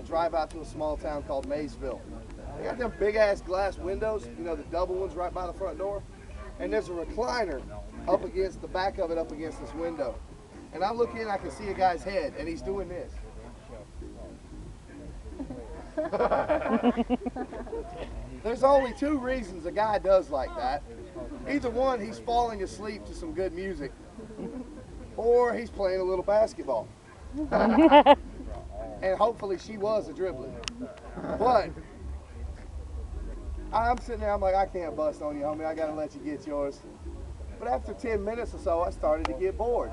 drive out to a small town called Maysville. They got them big ass glass windows, you know, the double ones right by the front door. And there's a recliner up against the back of it, up against this window. And I look in, I can see a guy's head, and he's doing this. There's only two reasons a guy does like that. Either one, he's falling asleep to some good music, or he's playing a little basketball. And hopefully she was a dribbler. But I'm sitting there, I'm like, I can't bust on you, homie. I gotta let you get yours. But after 10 minutes or so, I started to get bored.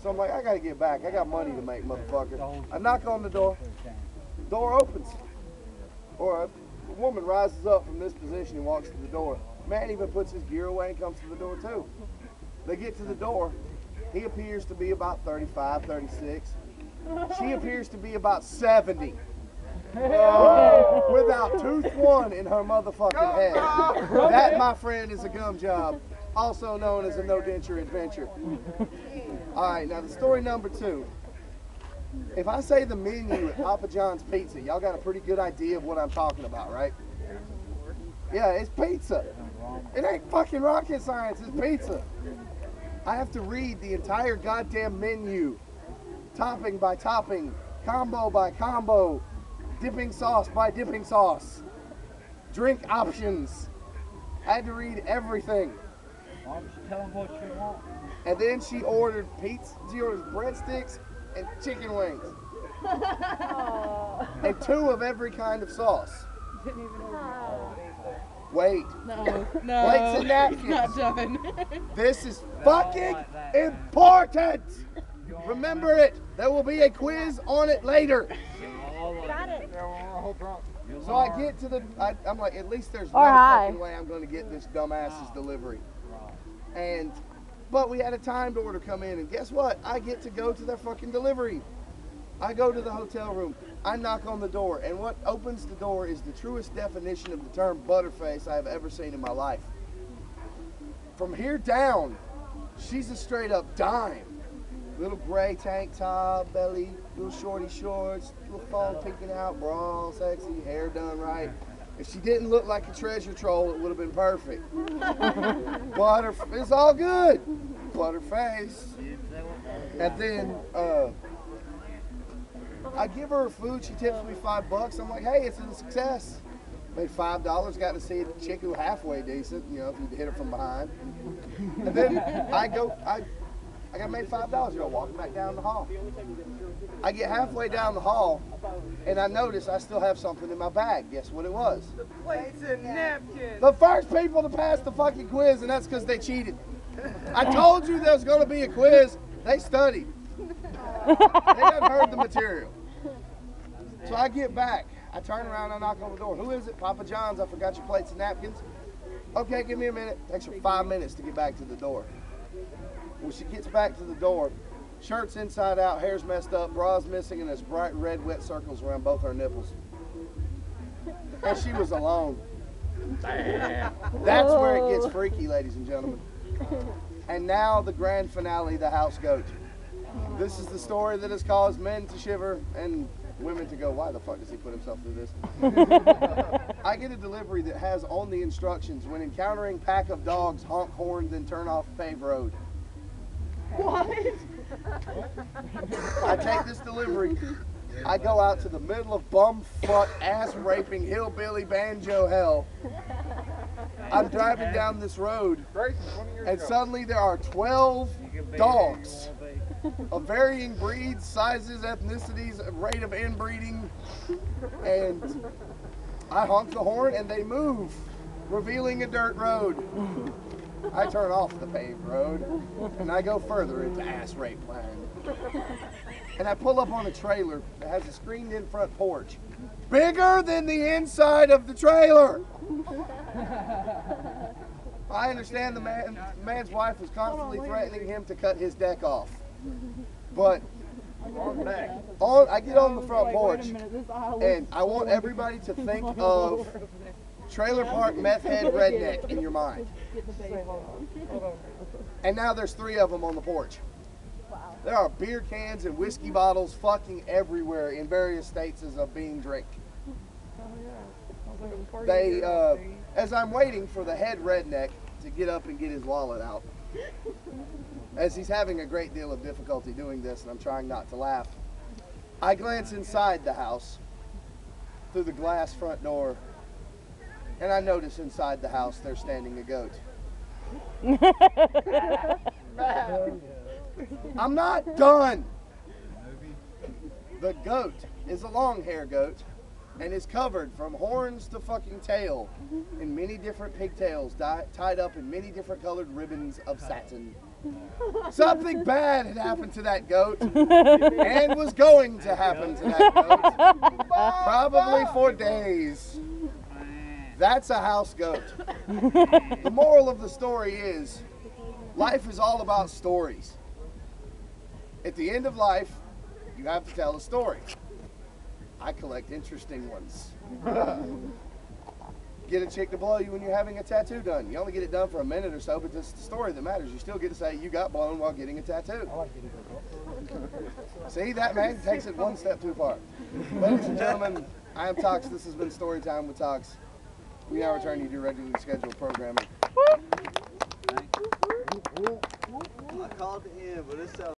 So I'm like, I gotta get back. I got money to make, motherfucker. I knock on the door. Door opens. Or a woman rises up from this position and walks to the door. Man even puts his gear away and comes to the door too. They get to the door. He appears to be about 35, 36. She appears to be about 70. Without tooth one in her motherfucking head. That, my friend, is a gum job, also known as a no denture adventure. All right, now the story number 2. If I say the menu at Papa John's Pizza, y'all got a pretty good idea of what I'm talking about, right? Yeah, it's pizza. It ain't fucking rocket science, it's pizza. I have to read the entire goddamn menu, topping by topping, combo by combo, dipping sauce by dipping sauce, drink options. I had to read everything. Why don't you tell them what you want? And then she ordered pizza, she ordered breadsticks and chicken wings. And 2 of every kind of sauce. Wait. No. Plates and napkins. Not done. This is fucking important. Remember it. There will be a quiz on it later. Got it. So I get to the, I'm like, at least there's no fucking way I'm going to get this dumbass's delivery. But we had a timed order come in, and guess what? I get to go to their fucking delivery. I go to the hotel room. I knock on the door, and what opens the door is the truest definition of the term butterface I have ever seen in my life. From here down, she's a straight up dime. Little gray tank top, belly, little shorty shorts, little thong peeking out, bra, sexy, hair done right. If she didn't look like a treasure troll, it would have been perfect. But it's all good. Butterface. And then I give her her food. She tips me $5. I'm like, hey, it's a success. Made $5. Got to see a chick who halfway decent, you know, if you hit her from behind. And then I got made $5, you know, walking back down the hall. I get halfway down the hall, and I notice I still have something in my bag. Guess what it was? The plates and napkins. The first people to pass the fucking quiz, and that's because they cheated. I told you there was going to be a quiz. They studied. They hadn't heard the material. So I get back. I turn around, I knock on the door. Who is it? Papa John's. I forgot your plates and napkins. Okay, give me a minute. Takes her 5 minutes to get back to the door. When she gets back to the door, shirt's inside out, hair's messed up, bra's missing, and there's bright red wet circles around both her nipples. And she was alone. That's where it gets freaky, ladies and gentlemen. And now the grand finale, the house goat. This is the story that has caused men to shiver and women to go, why the fuck does he put himself through this? I get a delivery that has on the instructions, when encountering pack of dogs, honk horn, then turn off paved road. What? I take this delivery. I go out to the middle of bumfuck, ass-raping, hillbilly banjo hell. I'm driving down this road, and suddenly there are 12 dogs of varying breeds, sizes, ethnicities, rate of inbreeding, and I honk the horn and they move, revealing a dirt road. I turn off the paved road and I go further into ass rape land. And I pull up on a trailer that has a screened in front porch, bigger than the inside of the trailer. I understand the man's wife was constantly threatening him to cut his deck off. But I get on the front porch, and I want everybody to think of trailer park meth head redneck in your mind. And now there's 3 of them on the porch. There are beer cans and whiskey bottles fucking everywhere in various states as a being drink. They, as I'm waiting for the head redneck to get up and get his wallet out, as he's having a great deal of difficulty doing this, and I'm trying not to laugh, I glance inside the house through the glass front door, and I notice inside the house there's standing a goat. I'm not done. The goat is a long hair goat and is covered from horns to fucking tail in many different pigtails tied up in many different colored ribbons of satin. Something bad had happened to that goat and was going to happen to that goat probably for days. That's a house goat. The moral of the story is life is all about stories. At the end of life, you have to tell a story. I collect interesting ones. Get a chick to blow you when you're having a tattoo done. You only get it done for a minute or so, but it's the story that matters. You still get to say you got blown while getting a tattoo. See, that man takes it one step too far. Ladies and gentlemen, I am Tox. This has been Storytime with Tox. We now return you to regularly scheduled programming. I called the end, but it's so